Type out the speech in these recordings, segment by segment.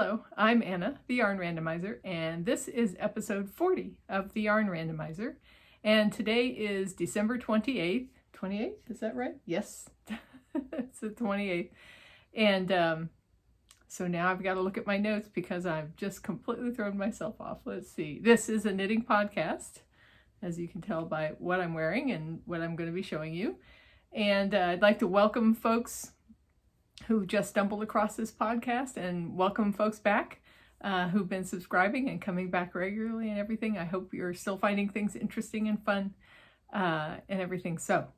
Hello, I'm Anna, the Yarn Randomizer, and this is episode 40 of the Yarn Randomizer. And today is December 28th. 28th, is that right? Yes, it's the 28th. And so now I've got to look at my notes because I've just completely thrown myself off. Let's see. This is a knitting podcast, as you can tell by what I'm wearing and what I'm going to be showing you. And I'd like to welcome folks who just stumbled across this podcast and welcome folks back who've been subscribing and coming back regularly and everything. I hope you're still finding things interesting and fun and everything. So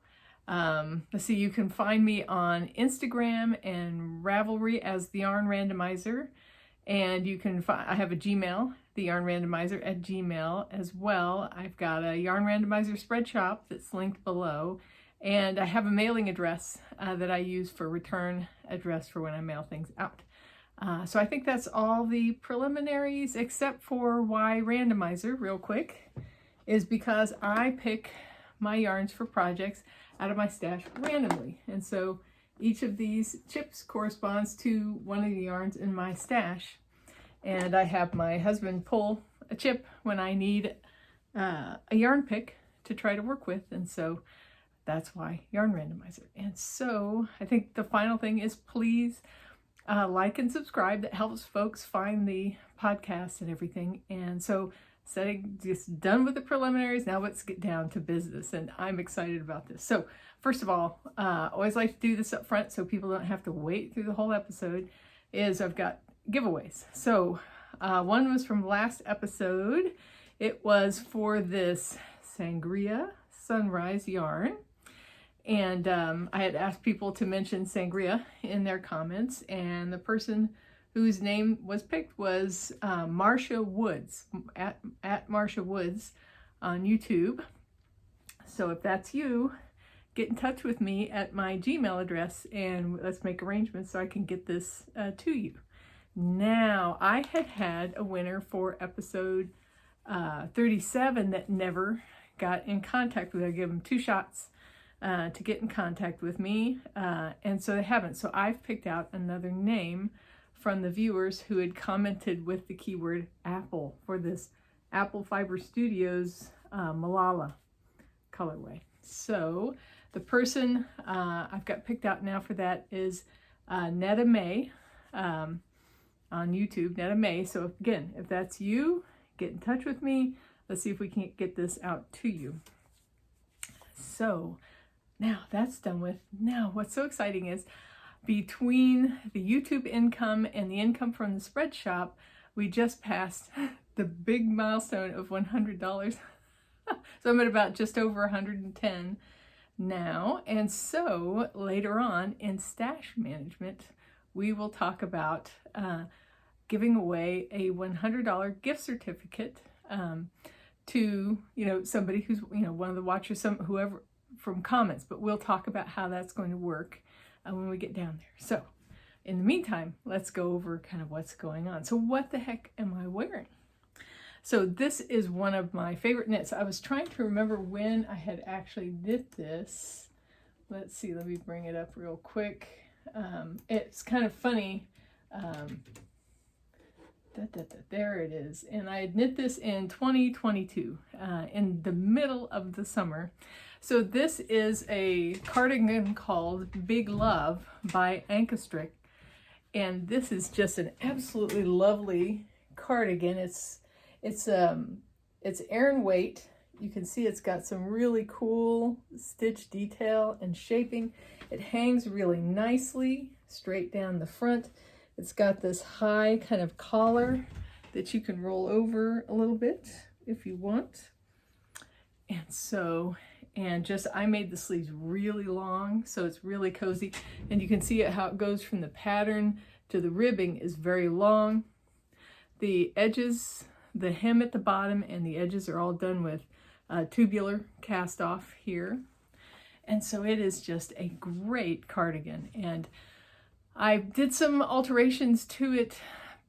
let's see, you can find me on Instagram and Ravelry as the Yarn Randomizer, and you can find, I have a Gmail, the Yarn Randomizer at Gmail as well. I've got a Yarn Randomizer spread shop that's linked below. And I have a mailing address that I use for return address for when I mail things out. So I think that's all the preliminaries, except for why Randomizer, real quick, is because I pick my yarns for projects out of my stash randomly. And so each of these chips corresponds to one of the yarns in my stash. And I have my husband pull a chip when I need a yarn pick to try to work with. And so that's why Yarn Randomizer. And so I think the final thing is please like and subscribe. That helps folks find the podcast and everything. And so just done with the preliminaries. Now let's get down to business. And I'm excited about this. So first of all, always like to do this up front so people don't have to wait through the whole episode, is I've got giveaways. So one was from last episode. It was for this Sangria Sunrise yarn. And I had asked people to mention Sangria in their comments, and the person whose name was picked was Marcia Woods, at Marcia Woods on YouTube. So if that's you, get in touch with me at my Gmail address and let's make arrangements so I can get this to you. Now, I had a winner for episode 37 that never got in contact with. I gave them 2 shots to get in contact with me, and so they haven't. So I've picked out another name from the viewers who had commented with the keyword apple for this Apple Fiber Studios Malala colorway. So the person I've got picked out now for that is Netta May on YouTube, Netta May. So again, if that's you, get in touch with me. Let's see if we can get this out to you. So now that's done with. Now what's so exciting is between the YouTube income and the income from the spread shop, we just passed the big milestone of $100. So I'm at about just over 110 now. And so later on in stash management, we will talk about giving away a $100 gift certificate to, somebody who's, one of the watchers, whoever from comments, but we'll talk about how that's going to work when we get down there. So in the meantime, let's go over kind of what's going on. So what the heck am I wearing? So this is one of my favorite knits. I was trying to remember when I had actually knit this. Let's see, let me bring it up real quick. It's kind of funny. There it is. And I had knit this in 2022, in the middle of the summer. So this is a cardigan called Big Love by Ankastrick. And this is just an absolutely lovely cardigan. It's Aran weight. You can see it's got some really cool stitch detail and shaping. It hangs really nicely straight down the front. It's got this high kind of collar that you can roll over a little bit if you want. I made the sleeves really long, so it's really cozy. And you can see how it goes from the pattern to the ribbing is very long. The edges, the hem at the bottom and the edges are all done with tubular cast off here. And so it is just a great cardigan. And I did some alterations to it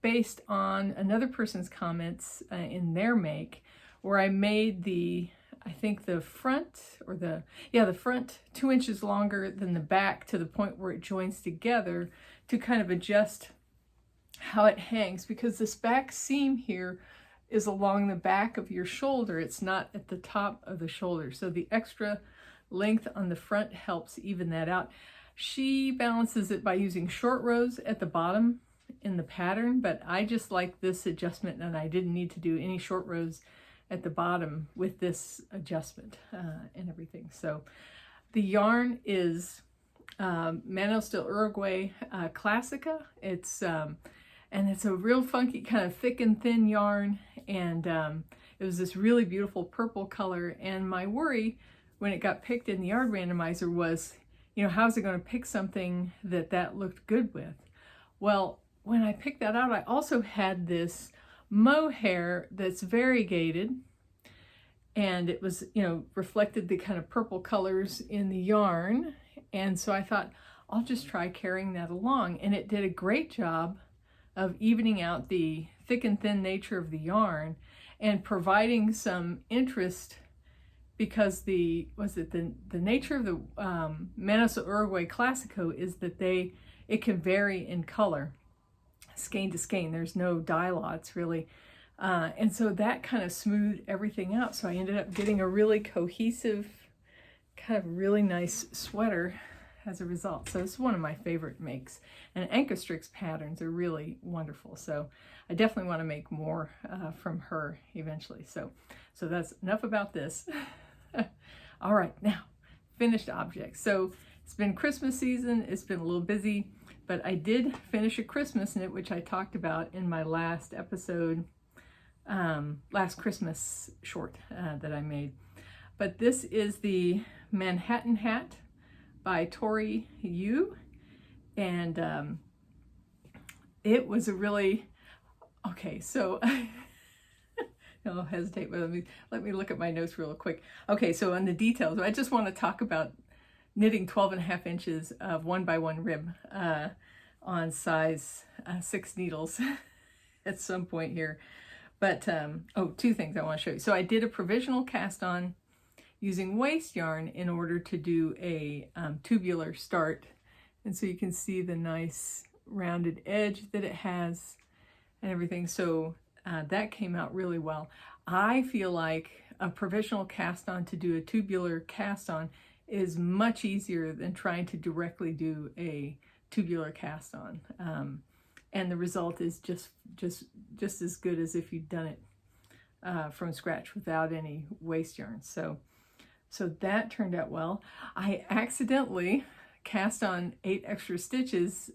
based on another person's comments in their make, where I made the front, or the front 2 inches longer than the back to the point where it joins together to kind of adjust how it hangs, because this back seam here is along the back of your shoulder. It's not at the top of the shoulder. So the extra length on the front helps even that out. She balances it by using short rows at the bottom in the pattern, but I just like this adjustment, and I didn't need to do any short rows at the bottom with this adjustment and everything. So the yarn is Manos del Uruguay Classica. It's and it's a real funky kind of thick and thin yarn, and it was this really beautiful purple color. And my worry when it got picked in the Yarn Randomizer was, you know, how's it going to pick something that looked good with? Well, when I picked that out, I also had this mohair that's variegated, and it was, you know, reflected the kind of purple colors in the yarn. And so I thought, I'll just try carrying that along. And it did a great job of evening out the thick and thin nature of the yarn and providing some interest, because the nature of the Manos del Uruguay Classico is that it can vary in color, skein to skein. There's no dye lots really. And so that kind of smoothed everything out. So I ended up getting a really cohesive, kind of really nice sweater as a result. So it's one of my favorite makes. And Anchostrix patterns are really wonderful. So I definitely want to make more from her eventually. So that's enough about this. All right, now finished objects. So it's been Christmas season. It's been a little busy, but I did finish a Christmas knit, which I talked about in my last episode, last Christmas short that I made. But this is the Manhattan hat by Tori Yu, and it was a really, okay, so I'll hesitate, but let me look at my notes real quick. Okay, so on the details, I just want to talk about knitting 12.5 inches of 1x1 rib on size 6 needles at some point here. But, two things I want to show you. So I did a provisional cast on using waste yarn in order to do a tubular start. And so you can see the nice rounded edge that it has and everything. So that came out really well. I feel like a provisional cast on to do a tubular cast on is much easier than trying to directly do a tubular cast on. And the result is just as good as if you'd done it from scratch without any waste yarn. So that turned out well. I accidentally cast on 8 extra stitches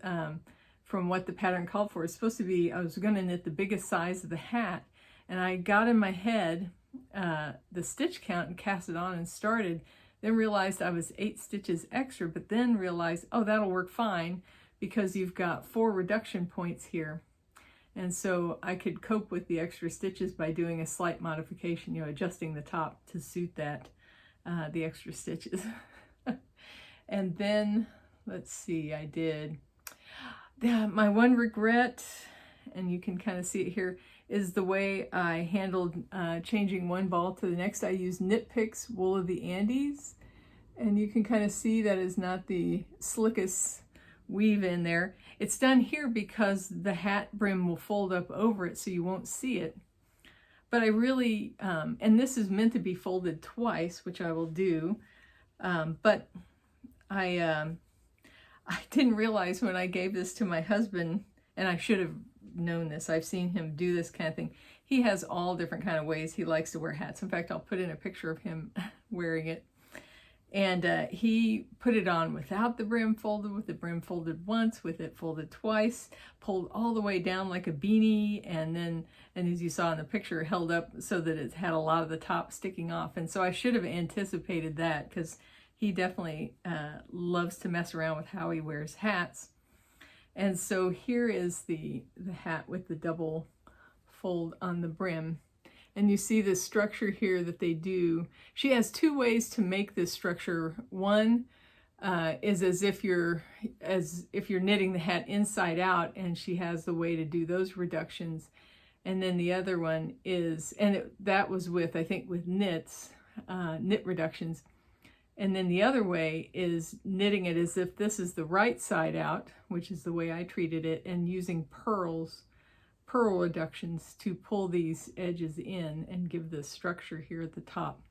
from what the pattern called for. It's supposed to be, I was going to knit the biggest size of the hat, and I got in my head the stitch count and cast it on and started, then realized I was 8 stitches extra, but then realized, oh, that'll work fine because you've got 4 reduction points here. And so I could cope with the extra stitches by doing a slight modification, you know, adjusting the top to suit that, the extra stitches. And then, let's see, I did, my one regret, and you can kind of see it here, is the way I handled changing one ball to the next. I used Knit Picks Wool of the Andes, and you can kind of see that is not the slickest weave in there. It's done here because the hat brim will fold up over it so you won't see it. But I really, and this is meant to be folded twice, which I will do, but I didn't realize when I gave this to my husband, and I should have known this, I've seen him do this kind of thing. He has all different kind of ways he likes to wear hats. In fact, I'll put in a picture of him wearing it. And he put it on without the brim folded, with the brim folded once, with it folded twice, pulled all the way down like a beanie, and then, and as you saw in the picture, held up so that it had a lot of the top sticking off. And so I should have anticipated that, because he definitely loves to mess around with how he wears hats. And so here is the hat with the double fold on the brim. And you see this structure here that they do. She has 2 ways to make this structure. One is as if you're knitting the hat inside out, and she has the way to do those reductions. And then the other one is, and that was with, I think, with knits, knit reductions. And then the other way is knitting it as if this is the right side out, which is the way I treated it, and using pearl reductions to pull these edges in and give the structure here at the top.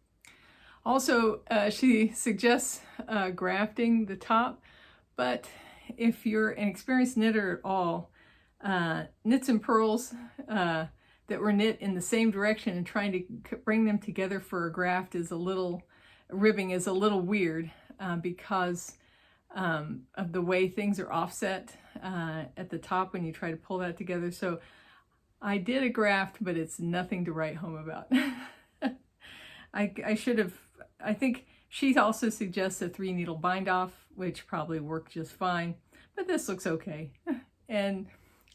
Also, she suggests grafting the top, but if you're an experienced knitter at all, knits and pearls that were knit in the same direction and trying to bring them together for a graft is ribbing is a little weird because of the way things are offset at the top when you try to pull that together. So I did a graft, but it's nothing to write home about. I think she also suggests a 3-needle bind off, which probably worked just fine, but this looks okay. And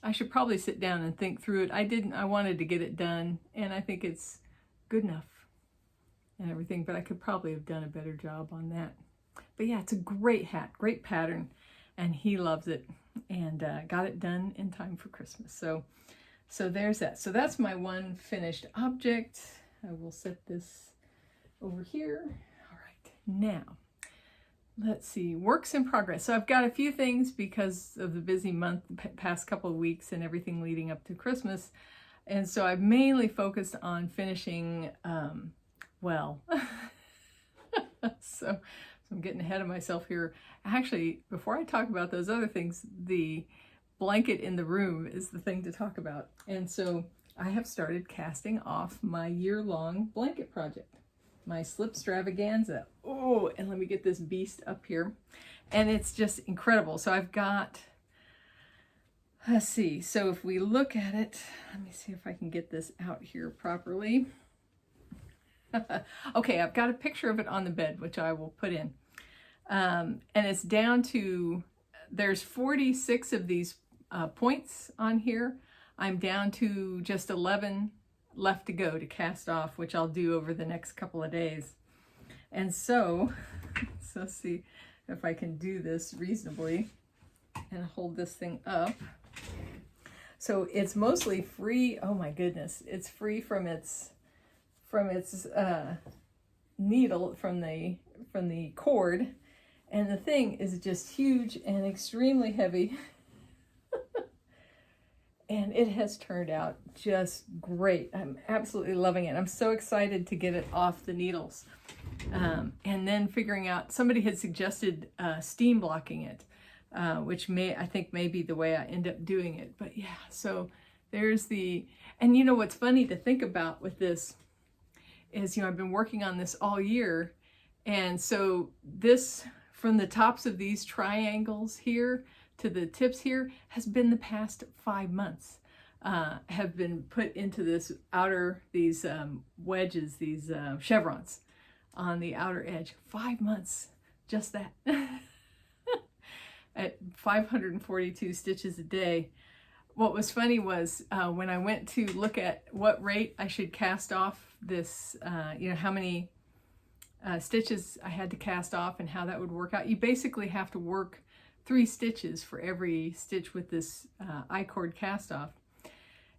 I should probably sit down and think through it. I wanted to get it done, and I think it's good enough and everything, but I could probably have done a better job on that. But yeah, it's a great hat, great pattern, and he loves it, and got it done in time for Christmas. So there's that. So that's my one finished object. I will set this over here. All right, now let's see, works in progress. So I've got a few things because of the busy month, past couple of weeks and everything leading up to Christmas. And so I've mainly focused on finishing well. So I'm getting ahead of myself here. Actually, before I talk about those other things, the blanket in the room is the thing to talk about. And so I have started casting off my year-long blanket project, my slip Stravaganza. Oh, and let me get this beast up here. And it's just incredible. So I've got, let's see. So if we look at it, let me see if I can get this out here properly. Okay, I've got a picture of it on the bed, which I will put in. And it's down to, there's 46 of these points on here. I'm down to just 11 left to go to cast off, which I'll do over the next couple of days. And so let's see if I can do this reasonably and hold this thing up. So it's mostly free. Oh my goodness, it's free from its needle, from the cord, and the thing is just huge and extremely heavy. And it has turned out just great. I'm absolutely loving it. I'm so excited to get it off the needles. And then figuring out, somebody had suggested steam blocking it, which I think may be the way I end up doing it. But yeah, so there's and you know what's funny to think about with this is, I've been working on this all year. And so this, from the tops of these triangles here to the tips here, has been the past 5 months, have been put into this outer, these wedges, these chevrons on the outer edge. 5 months, just that. At 542 stitches a day. What was funny was when I went to look at what rate I should cast off this, how many stitches I had to cast off and how that would work out. You basically have to work 3 stitches for every stitch with this I-cord cast off.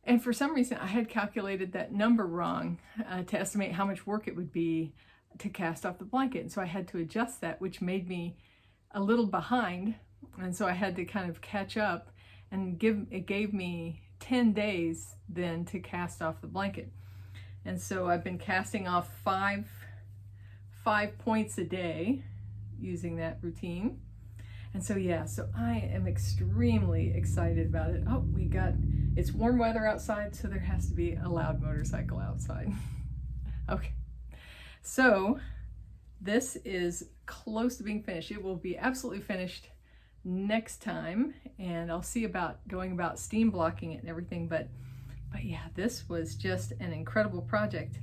And for some reason I had calculated that number wrong to estimate how much work it would be to cast off the blanket. And so I had to adjust that, which made me a little behind. And so I had to kind of catch up, and it gave me 10 days then to cast off the blanket. And so I've been casting off five points a day using that routine. And so yeah, so I am extremely excited about it. Oh, it's warm weather outside, so there has to be a loud motorcycle outside. Okay, so this is close to being finished. It will be absolutely finished next time, and I'll see about going about steam blocking it and everything, but yeah, this was just an incredible project.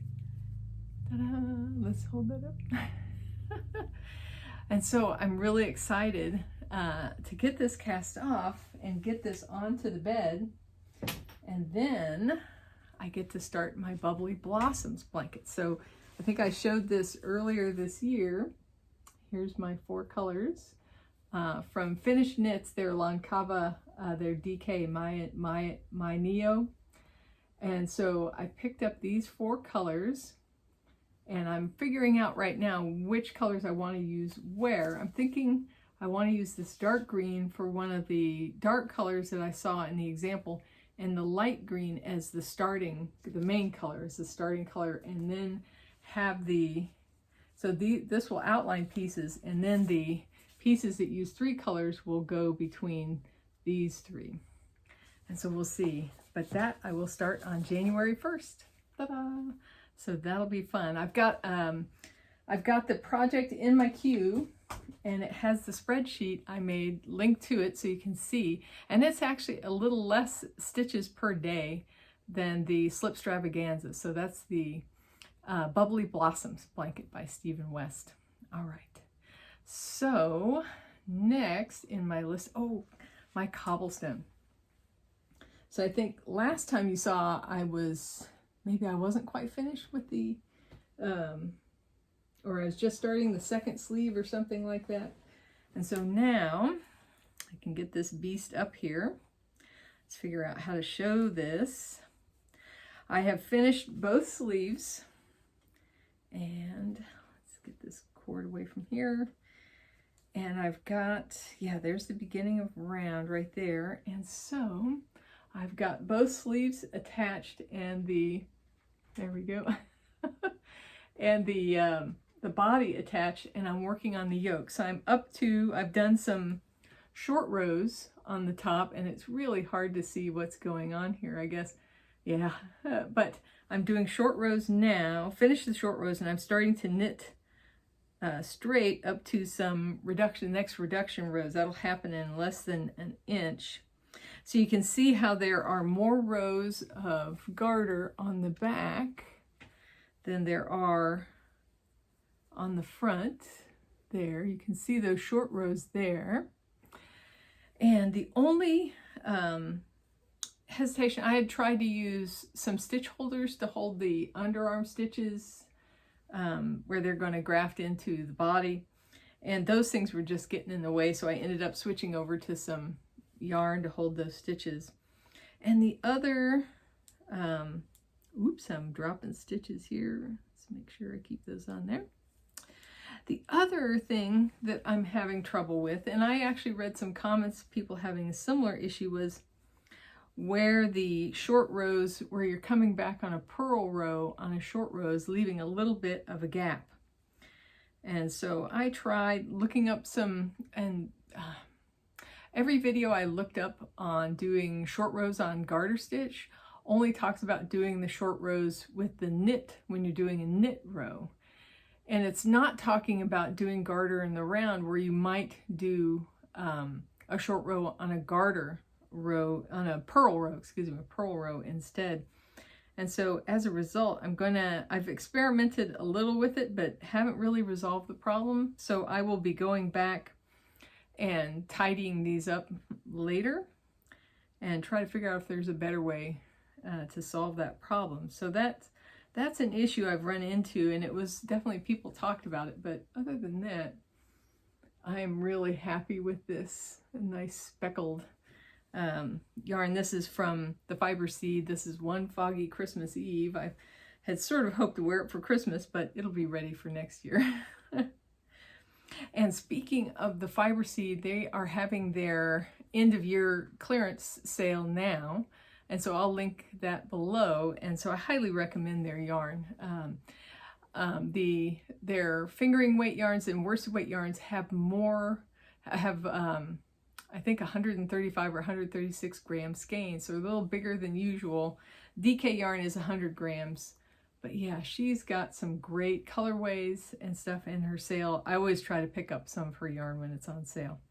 Ta-da! Let's hold that up. And so I'm really excited to get this cast off and get this onto the bed, and then I get to start my Bubbly Blossoms blanket. So I think I showed this earlier this year. Here's my 4 colors. From Finished Knits, their Lankava, their DK, my Neo. And so I picked up these 4 colors, And I'm figuring out right now which colors I want to use where. I'm thinking I want to use this dark green for one of the dark colors that I saw in the example, and the light green as the main color as the starting color, and then have this will outline pieces, and then the pieces that use 3 colors will go between these 3. And so we'll see. But that I will start on January 1st. Ta-da! So that'll be fun. I've got the project in my queue, and it has the spreadsheet I made linked to it so you can see. And it's actually a little less stitches per day than the Slip Stravaganza. So that's the Bubbly Blossoms blanket by Stephen West. All right. So next in my list, my Cobblestone. So I think last time you saw maybe I wasn't quite finished with the, or I was just starting the second sleeve or something like that. And so now I can get this beast up here. Let's figure out how to show this. I have finished both sleeves, and let's get this cord away from here. And I've got, there's the beginning of round right there. And so I've got both sleeves attached, and there we go, and the body attached, and I'm working on the yoke. So I've done some short rows on the top, and it's really hard to see what's going on here, I guess. Yeah, but I'm doing short rows now, finish the short rows, and I'm starting to knit straight up to some next reduction rows. That'll happen in less than an inch. So you can see how there are more rows of garter on the back than there are on the front. There, you can see those short rows there. And the only hesitation, I had tried to use some stitch holders to hold the underarm stitches where they're going to graft into the body. And those things were just getting in the way, so I ended up switching over to some yarn to hold those stitches. And the other, oops, I'm dropping stitches here. Let's make sure I keep those on there. The other thing that I'm having trouble with, and I actually read some comments, people having a similar issue, was where the short rows, where you're coming back on a purl row on a short row, is leaving a little bit of a gap. And so I tried looking up some, and every video I looked up on doing short rows on garter stitch only talks about doing the short rows with the knit when you're doing a knit row. And it's not talking about doing garter in the round where you might do a short row on a garter row, on a purl row instead. And so as a result, I've experimented a little with it, but haven't really resolved the problem. So I will be going back and tidying these up later and try to figure out if there's a better way to solve that problem. So that's an issue I've run into, and it was definitely, people talked about it, but other than that, I am really happy with this nice speckled yarn. This is from the Fiber Seed. This is One Foggy Christmas Eve. I had sort of hoped to wear it for Christmas, but it'll be ready for next year. And speaking of the Fiber Seed, they are having their end of year clearance sale now. And so I'll link that below. And so I highly recommend their yarn. Their fingering weight yarns and worsted weight yarns have I think 135 or 136 gram skein, so a little bigger than usual. DK yarn is 100 grams. But yeah, she's got some great colorways and stuff in her sale. I always try to pick up some of her yarn when it's on sale.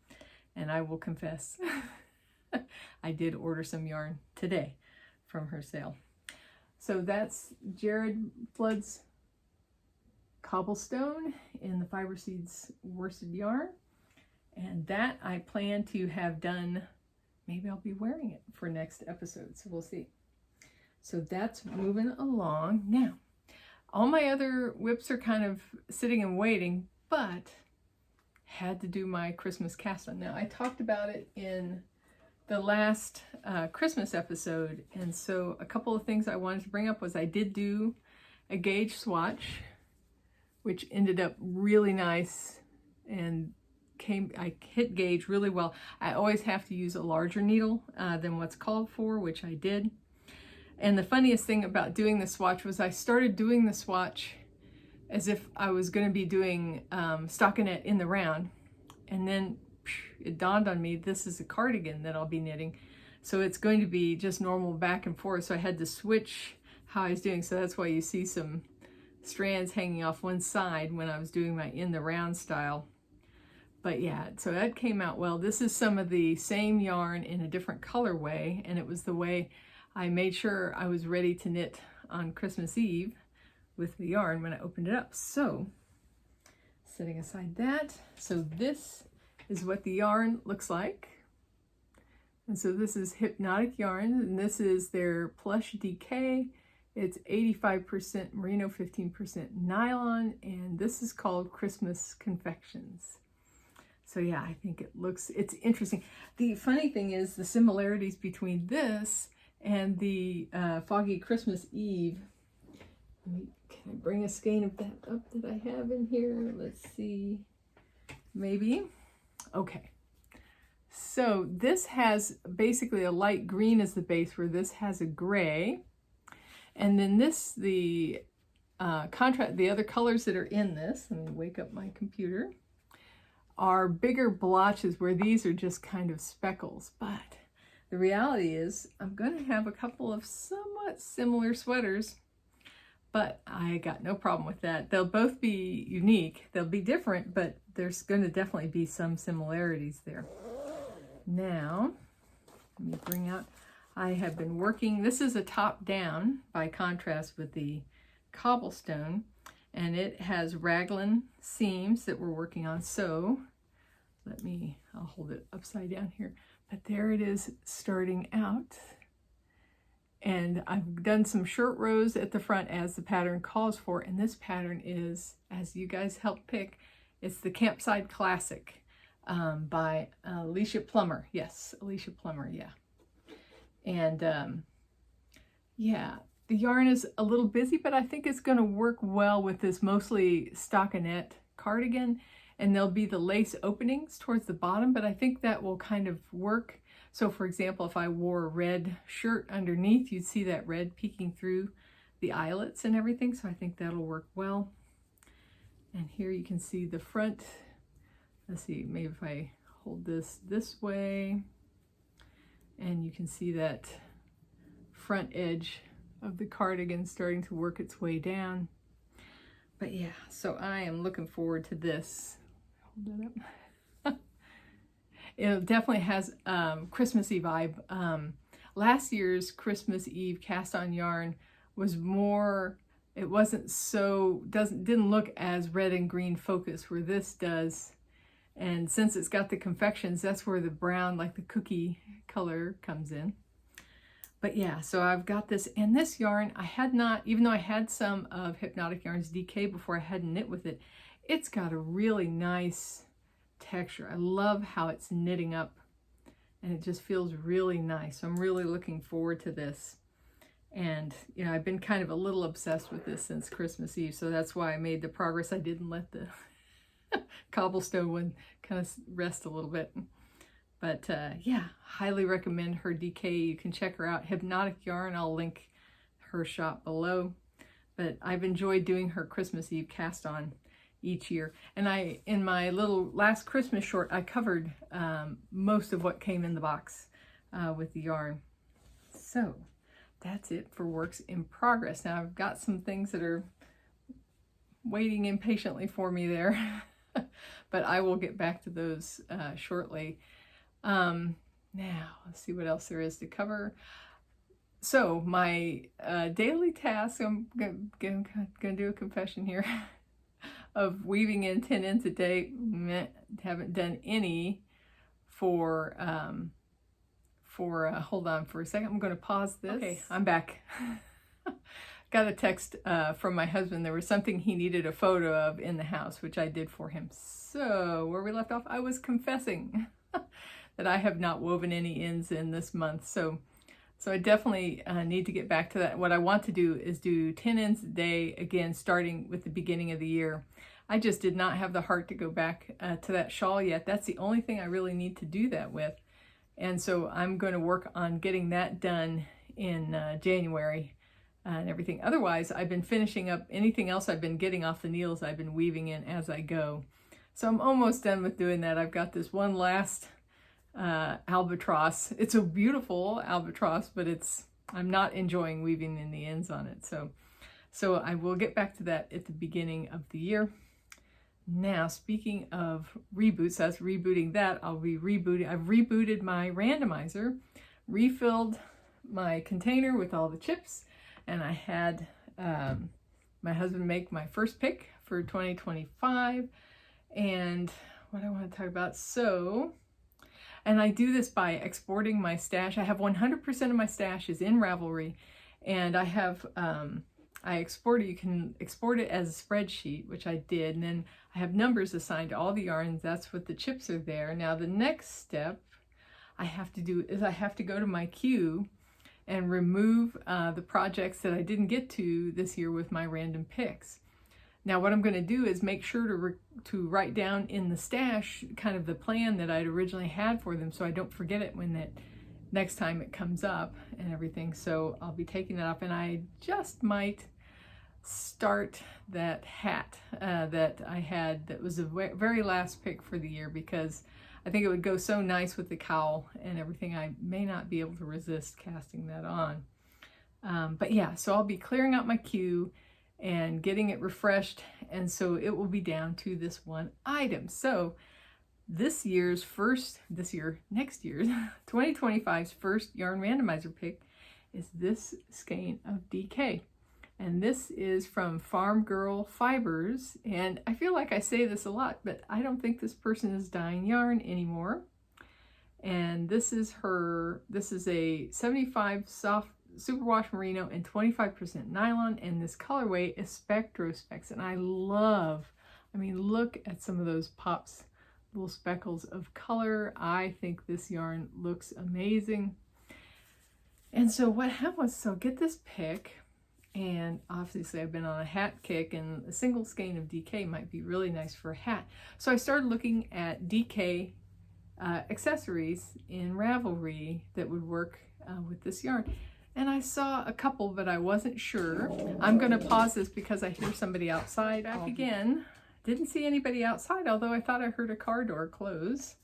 And I will confess, I did order some yarn today from her sale. So that's Jared Flood's Cobblestone in the Fiber Seeds worsted yarn. And that I plan to have done, maybe I'll be wearing it for next episode, so we'll see. So that's moving along. Now, all my other whips are kind of sitting and waiting, but had to do my Christmas cast on. Now, I talked about it in the last Christmas episode, and so a couple of things I wanted to bring up was I did do a gauge swatch which ended up really nice and I hit gauge really well. I always have to use a larger needle than what's called for, which I did. And the funniest thing about doing the swatch was I started doing the swatch as if I was going to be doing stockinette in the round. And then it dawned on me, this is a cardigan that I'll be knitting. So it's going to be just normal back and forth. So I had to switch how I was doing. So that's why you see some strands hanging off one side when I was doing my in the round style. But yeah, so that came out well. This is some of the same yarn in a different colorway, and it was the way I made sure I was ready to knit on Christmas Eve with the yarn when I opened it up. So, setting aside that, so this is what the yarn looks like. And so this is Hypnotic Yarn, and this is their Plush DK. It's 85% merino, 15% nylon, and this is called Christmas Confections. So yeah, I think it's interesting. The funny thing is the similarities between this and the Foggy Christmas Eve. Can I bring a skein of that up that I have in here? Let's see, maybe. Okay, so this has basically a light green as the base, where this has a gray. And then this, the contrast, the other colors that are in this, let me wake up my computer, are bigger blotches, where these are just kind of speckles. But the reality is I'm going to have a couple of somewhat similar sweaters, but I got no problem with that. They'll both be unique. They'll be different, but there's going to definitely be some similarities there. Now, let me bring out, I have been working, this is a top down by contrast with the Cobblestone, and it has raglan seams that we're working on. So I'll hold it upside down here, but there it is starting out. And I've done some short rows at the front as the pattern calls for, and this pattern is, as you guys helped pick, it's the Campside Classic by Alicia Plummer. Yes, Alicia Plummer, yeah. And yeah, the yarn is a little busy, but I think it's going to work well with this mostly stockinette cardigan, and there'll be the lace openings towards the bottom, but I think that will kind of work. So for example, if I wore a red shirt underneath, you'd see that red peeking through the eyelets and everything, so I think that'll work well. And here you can see the front. Let's see, maybe if I hold this way, and you can see that front edge of the cardigan starting to work its way down. But yeah, so I am looking forward to this. Hold that up. It definitely has Christmassy vibe. Last year's Christmas Eve cast on yarn was more, it wasn't so, didn't look as red and green focused, where this does. And since it's got the confections, that's where the brown, like the cookie color, comes in. But yeah, so I've got this, and this yarn, I had not, even though I had some of Hypnotic Yarn's DK before, I hadn't knit with it. It's got a really nice texture. I love how it's knitting up, and it just feels really nice. So I'm really looking forward to this. And, you know, I've been kind of a little obsessed with this since Christmas Eve, so that's why I made the progress I did and let the Cobblestone one kind of rest a little bit. But yeah, highly recommend her DK. You can check her out, Hypnotic Yarn. I'll link her shop below. But I've enjoyed doing her Christmas Eve cast on each year. And in my little last Christmas short, I covered most of what came in the box with the yarn. So that's it for works in progress. Now I've got some things that are waiting impatiently for me there. But I will get back to those shortly. Now, let's see what else there is to cover. So my daily task, I'm gonna do a confession here, of weaving in 10 ends a day. Haven't done any for hold on for a second. I'm going to pause this. Okay, I'm back. Got a text from my husband. There was something he needed a photo of in the house, which I did for him. So where we left off, I was confessing that I have not woven any ends in this month. So So I definitely need to get back to that. What I want to do is do 10 ends a day again, starting with the beginning of the year. I just did not have the heart to go back to that shawl yet. That's the only thing I really need to do that with. And so I'm going to work on getting that done in January and everything. Otherwise, I've been finishing up anything else I've been getting off the needles I've been weaving in as I go. So I'm almost done with doing that. I've got this one last albatross. It's a beautiful albatross, but I'm not enjoying weaving in the ends on it. So I will get back to that at the beginning of the year. Now, speaking of reboots, that's rebooting that. I've rebooted my randomizer, refilled my container with all the chips, and I had my husband make my first pick for 2025. And what I want to talk about, and I do this by exporting my stash. I have 100% of my stash is in Ravelry, and I have you can export it as a spreadsheet, which I did, and then I have numbers assigned to all the yarns. That's what the chips are there. Now the next step I have to do is I have to go to my queue and remove the projects that I didn't get to this year with my random picks. Now what I'm going to do is make sure to write down in the stash kind of the plan that I'd originally had for them, so I don't forget it when that next time it comes up and everything. So I'll be taking that up, and I just might start that hat that I had that was the very last pick for the year, because I think it would go so nice with the cowl and everything. I may not be able to resist casting that on. But yeah, so I'll be clearing out my queue and getting it refreshed, and so it will be down to this one item. So next year's 2025's first Yarn Randomizer pick is this skein of DK. And this is from Farm Girl Fibers. And I feel like I say this a lot, but I don't think this person is dyeing yarn anymore. And this is a 75 soft superwash merino and 25% nylon. And this colorway is Spectro Specs. And I mean, look at some of those pops, little speckles of color. I think this yarn looks amazing. And so what happened was, get this pick. And obviously I've been on a hat kick, and a single skein of DK might be really nice for a hat. So I started looking at DK accessories in Ravelry that would work with this yarn. And I saw a couple, but I wasn't sure. I'm going to pause this because I hear somebody outside. Back again. Didn't see anybody outside, although I thought I heard a car door close.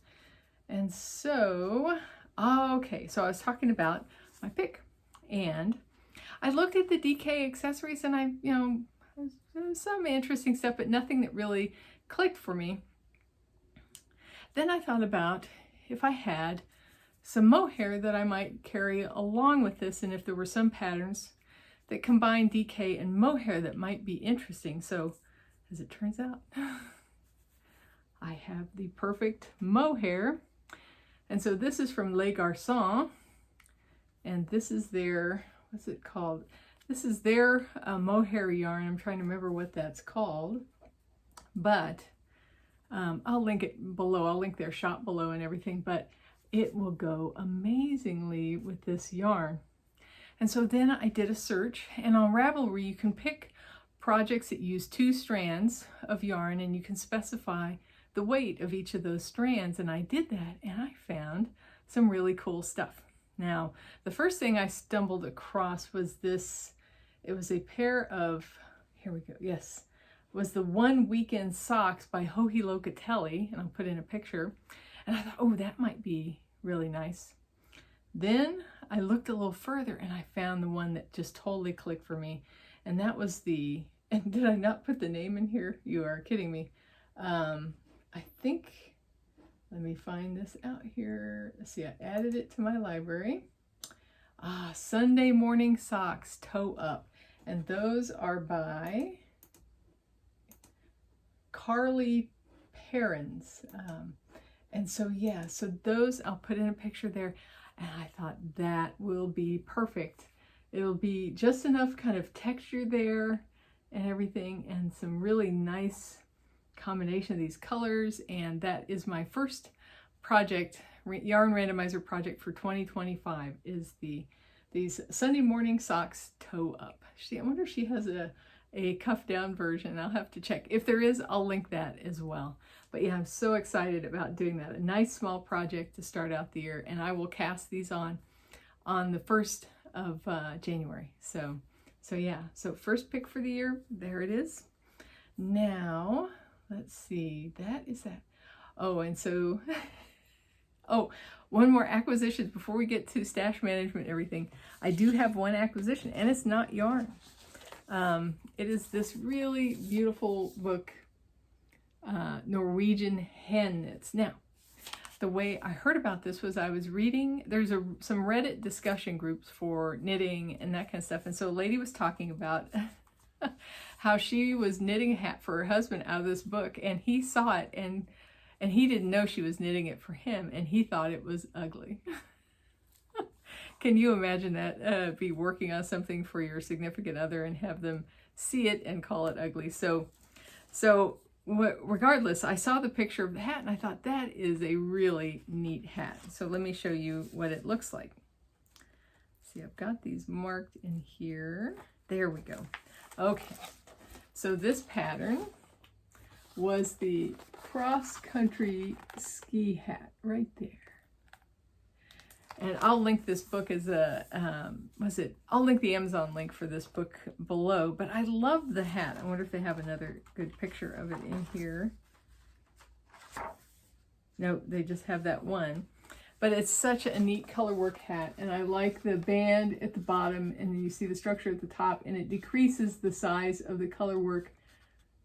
And so, okay, so I was talking about my pick. And I looked at the DK accessories, and there's some interesting stuff, but nothing that really clicked for me. Then I thought about if I had some mohair that I might carry along with this, and if there were some patterns that combine DK and mohair that might be interesting. So as it turns out, I have the perfect mohair. And so this is from Les Garçons, and this is their, what's it called? This is their mohair yarn. I'm trying to remember what that's called, but I'll link it below. I'll link their shop below and everything, but it will go amazingly with this yarn. And so then I did a search, and on Ravelry you can pick projects that use 2 strands of yarn, and you can specify the weight of each of those strands. And I did that, and I found some really cool stuff. Now, the first thing I stumbled across was this. It was a pair of, here we go, yes, was the One Weekend Socks by Joji Locatelli, and I'll put in a picture. And I thought, oh, that might be really nice. Then I looked a little further, and I found the one that just totally clicked for me. And that was and did I not put the name in here? You are kidding me. I think, let me find this out here. Let's see, I added it to my library. Sunday Morning Socks Toe Up. And those are by Carly Perrins. And so, yeah, so those, I'll put in a picture there. And I thought that will be perfect. It'll be just enough kind of texture there and everything, and some really nice combination of these colors. And that is my first project, Yarn Randomizer project for 2025, is the these Sunday morning socks toe up. I wonder if she has a cuff down version. I'll have to check. If there is, I'll link that as well. But yeah, I'm so excited about doing that. A nice small project to start out the year, and I will cast these on the 1st of January. So yeah, so first pick for the year, there it is. Now, let's see, that is that. Oh, and so, oh, one more acquisition before we get to stash management and everything. I do have one acquisition, and it's not yarn. It is this really beautiful book, Norwegian Handknits. Now, the way I heard about this was I was reading, there's some Reddit discussion groups for knitting and that kind of stuff. And so a lady was talking about how she was knitting a hat for her husband out of this book, and he saw it and he didn't know she was knitting it for him, and he thought it was ugly. Can you imagine that? Be working on something for your significant other and have them see it and call it ugly. So regardless, I saw the picture of the hat and I thought that is a really neat hat. So let me show you what it looks like. See, I've got these marked in here. There we go. Okay, so this pattern was the cross-country ski hat right there. And I'll link this book as a, I'll link the Amazon link for this book below, but I love the hat. I wonder if they have another good picture of it in here. No, they just have that one. But it's such a neat color work hat, and I like the band at the bottom, and then you see the structure at the top, and it decreases the size of the color work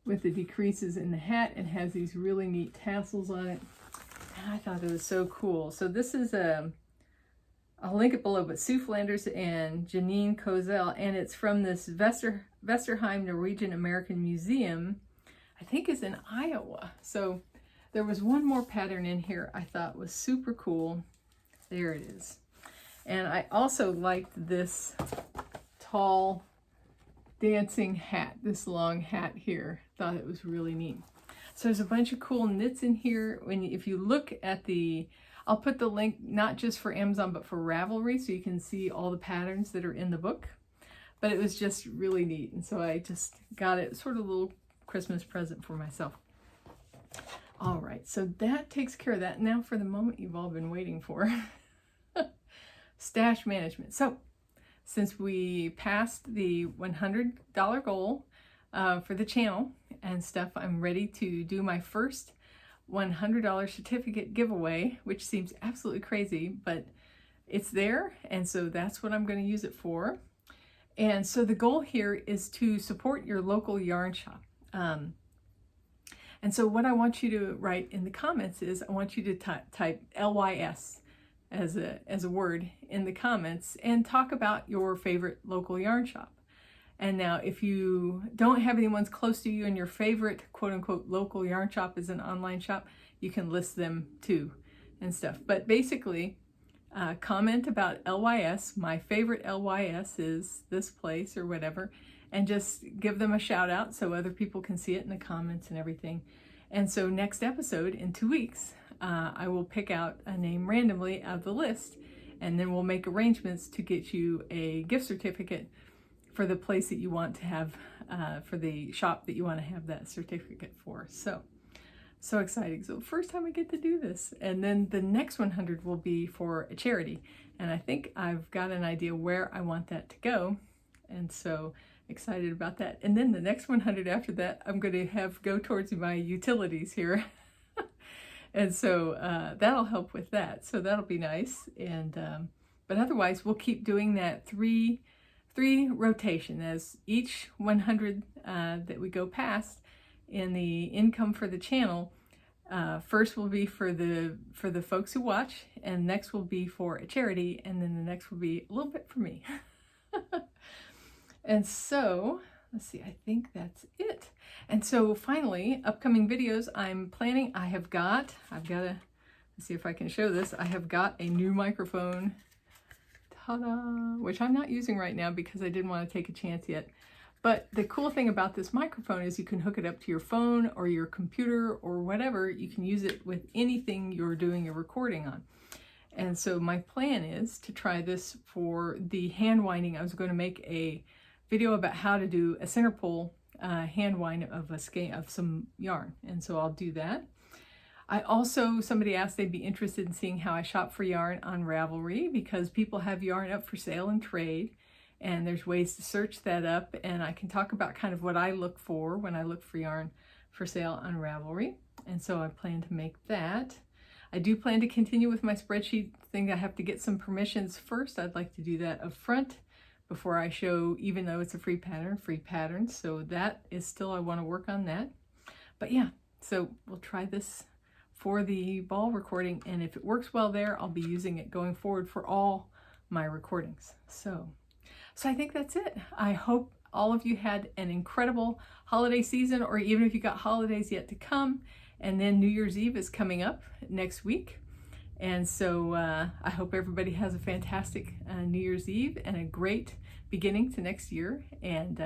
with the decreases in the hat, and has these really neat tassels on it. And I thought it was so cool. So this is I'll link it below, but Sue Flanders and Janine Kosel, and it's from this Vesterheim Norwegian American Museum, I think is in Iowa. So there was one more pattern in here I thought was super cool. There it is. And I also liked this tall dancing hat, this long hat here. Thought it was really neat. So there's a bunch of cool knits in here. If you look at I'll put the link not just for Amazon, but for Ravelry, so you can see all the patterns that are in the book. But it was just really neat, and so I just got it, sort of a little Christmas present for myself. All right, so that takes care of that. Now for the moment you've all been waiting for. Stash management. So since we passed the $100 goal for the channel and stuff, I'm ready to do my first $100 certificate giveaway, which seems absolutely crazy, but it's there, and so that's what I'm going to use it for. And so the goal here is to support your local yarn shop. And so what I want you to write in the comments is, I want you to type LYS as a word in the comments and talk about your favorite local yarn shop. And now if you don't have anyone close to you and your favorite quote-unquote local yarn shop is an online shop, you can list them too and stuff. But basically, comment about LYS, my favorite LYS is this place or whatever, and just give them a shout out so other people can see it in the comments and everything. And so next episode in 2 weeks, I will pick out a name randomly out of the list, and then we'll make arrangements to get you a gift certificate for the place that you want to have, for the shop that you want to have that certificate for. So exciting. So first time I get to do this. And then the next 100 will be for a charity. And I think I've got an idea where I want that to go. And so excited about that. And then the next 100 after that, I'm going to have go towards my utilities here. And so that'll help with that. So that'll be nice. And but otherwise, we'll keep doing that three rotation as each 100 that we go past in the income for the channel. First will be for the folks who watch, and next will be for a charity, and then the next will be a little bit for me. And so let's see, I think that's it. And so finally, upcoming videos I'm planning, I've got to, let's see if I can show this. I have got a new microphone, ta-da, which I'm not using right now because I didn't want to take a chance yet. But the cool thing about this microphone is you can hook it up to your phone or your computer or whatever. You can use it with anything you're doing your recording on. And so my plan is to try this for the hand winding. I was going to make a video about how to do a center pull hand wind of some yarn, and so I'll do that. I also, somebody asked they'd be interested in seeing how I shop for yarn on Ravelry, because people have yarn up for sale and trade, and there's ways to search that up, and I can talk about kind of what I look for when I look for yarn for sale on Ravelry, and so I plan to make that. I do plan to continue with my spreadsheet thing. I have to get some permissions first. I'd like to do that up front before I show, even though it's a free pattern. So that is still, I want to work on that. But yeah, so we'll try this for the ball recording, and if it works well there, I'll be using it going forward for all my recordings. So I think that's it. I hope all of you had an incredible holiday season, or even if you got holidays yet to come. And then New Year's Eve is coming up next week. And so I hope everybody has a fantastic New Year's Eve and a great beginning to next year. And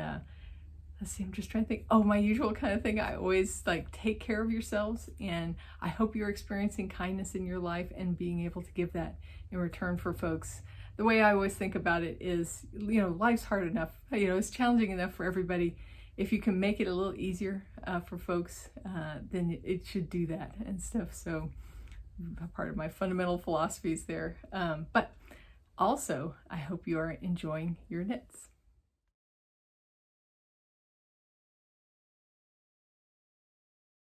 let's see, I'm just trying to think. Oh, my usual kind of thing. I always like, take care of yourselves. And I hope you're experiencing kindness in your life and being able to give that in return for folks. The way I always think about it is, you know, life's hard enough. You know, it's challenging enough for everybody. If you can make it a little easier for folks, then it should do that and stuff. So part of my fundamental philosophies there. But also, I hope you are enjoying your knits.